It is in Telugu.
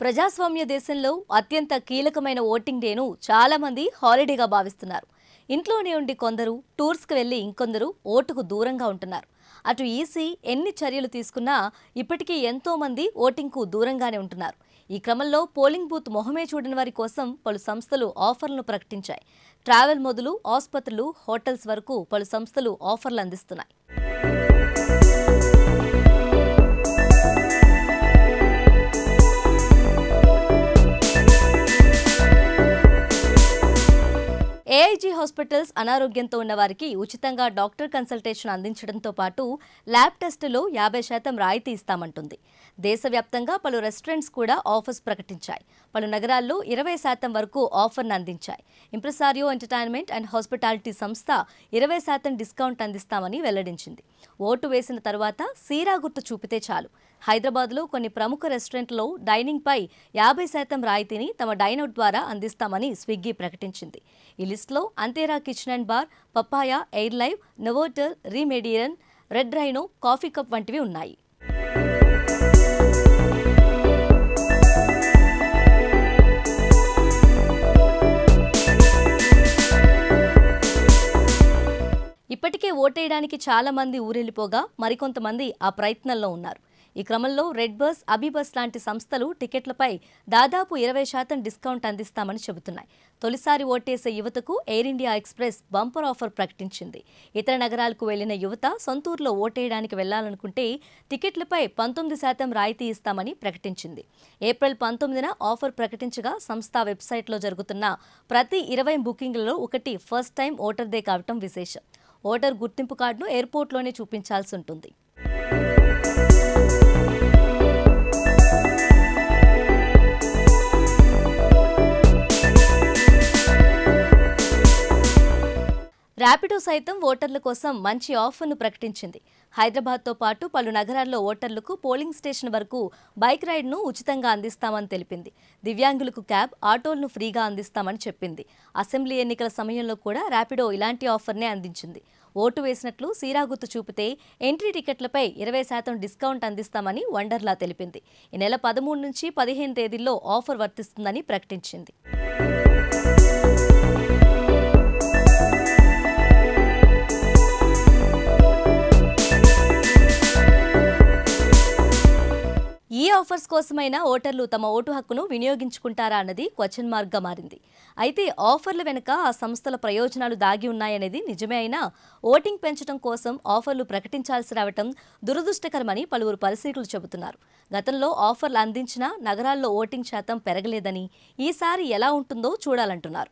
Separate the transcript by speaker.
Speaker 1: ప్రజాస్వామ్య దేశంలో అత్యంత కీలకమైన ఓటింగ్ డేను చాలా మంది హాలిడేగా భావిస్తున్నారు. ఇంట్లోనే ఉండి కొందరు, టూర్స్కి వెళ్లి ఇంకొందరు ఓటుకు దూరంగా ఉంటున్నారు. అటు ఈసీ ఎన్ని చర్యలు తీసుకున్నా ఇప్పటికీ ఎంతో మంది ఓటింగ్కు దూరంగానే ఉంటున్నారు. ఈ క్రమంలో పోలింగ్ బూత్ మొహమే చూడని వారి కోసం పలు సంస్థలు ఆఫర్లను ప్రకటించాయి. ట్రావెల్ మొదలు ఆసుపత్రులు, హోటల్స్ వరకు పలు సంస్థలు ఆఫర్లు అందిస్తున్నాయి. ఏఐజీ హాస్పిటల్స్ అనారోగ్యంతో ఉన్న వారికి ఉచితంగా డాక్టర్ కన్సల్టేషన్ అందించడంతో పాటు ల్యాబ్ టెస్టులో 50% రాయితీ ఇస్తామంటుంది. దేశవ్యాప్తంగా పలు రెస్టారెంట్స్ కూడా ఆఫర్స్ ప్రకటించాయి. పలు నగరాల్లో 20% వరకు ఆఫర్ను అందించాయి. ఇంప్రెసారియో ఎంటర్టైన్మెంట్ అండ్ హాస్పిటాలిటీ సంస్థ 20% డిస్కౌంట్ అందిస్తామని వెల్లడించింది. ఓటు వేసిన తర్వాత సీరా గుర్తు చూపితే చాలు. హైదరాబాద్లో కొన్ని ప్రముఖ రెస్టారెంట్లో డైనింగ్పై 50% రాయితీని తమ డైనౌట్ ద్వారా అందిస్తామని స్విగ్గీ ప్రకటించింది. ఈ లిస్టులో Antera Kitchen and Bar, Papaya, Air Live, Novotel, రీమెడియన్, రెడ్ రైనో, కాఫీ కప్ వంటివి ఉన్నాయి. ఇప్పటికే ఓటేయడానికి చాలా మంది ఊరెళ్లిపోగా మరికొంతమంది ఆ ప్రయత్నంలో ఉన్నారు. ఈ క్రమంలో రెడ్ బస్, అబీబస్ లాంటి సంస్థలు టికెట్లపై దాదాపు 20% డిస్కౌంట్ అందిస్తామని చెబుతున్నాయి. తొలిసారి ఓటేసే యువతకు air India express bumper offer ప్రకటించింది. ఇతర నగరాలకు వెళ్లిన యువత సొంతూరులో ఓటేయడానికి వెళ్లాలనుకుంటే టికెట్లపై 19% రాయితీ ఇస్తామని ప్రకటించింది. ఏప్రిల్ 19న ఆఫర్ ప్రకటించగా సంస్థ వెబ్సైట్లో జరుగుతున్న ప్రతి 20 బుకింగ్లలో ఒకటి ఫస్ట్ టైం ఓటర్దే కావటం విశేషం. ఓటర్ గుర్తింపు కార్డును ఎయిర్పోర్ట్లోనే చూపించాల్సి ఉంటుంది. ర్యాపిడో సైతం ఓటర్ల కోసం మంచి ఆఫర్ను ప్రకటించింది. హైదరాబాద్తో పాటు పలు నగరాల్లో ఓటర్లకు పోలింగ్ స్టేషన్ వరకు బైక్ రైడ్ను ఉచితంగా అందిస్తామని తెలిపింది. దివ్యాంగులకు క్యాబ్, ఆటోలను ఫ్రీగా అందిస్తామని చెప్పింది. అసెంబ్లీ ఎన్నికల సమయంలో కూడా ర్యాపిడో ఇలాంటి ఆఫర్నే అందించింది. ఓటు వేసినట్లు సీరా గుర్తు చూపితే ఎంట్రీ టికెట్లపై 20% డిస్కౌంట్ అందిస్తామని వండర్లా తెలిపింది. ఈ నెల 13 నుంచి 15 తేదీల్లో ఆఫర్ వర్తిస్తుందని ప్రకటించింది. ఈ ఆఫర్స్ కోసమైనా ఓటర్లు తమ ఓటు హక్కును వినియోగించుకుంటారా అన్నది క్వశ్చన్ మార్క్గా మారింది. అయితే ఆఫర్ల వెనుక ఆ సంస్థల ప్రయోజనాలు దాగి ఉన్నాయనేది నిజమే అయినా ఓటింగ్ పెంచడం కోసం ఆఫర్లు ప్రకటించాల్సి రావటం దురదృష్టకరమని పలువురు పరిశీలకులు చెబుతున్నారు. గతంలో ఆఫర్లు అందించినా నగరాల్లో ఓటింగ్ శాతం పెరగలేదని, ఈసారి ఎలా ఉంటుందో చూడాలంటున్నారు.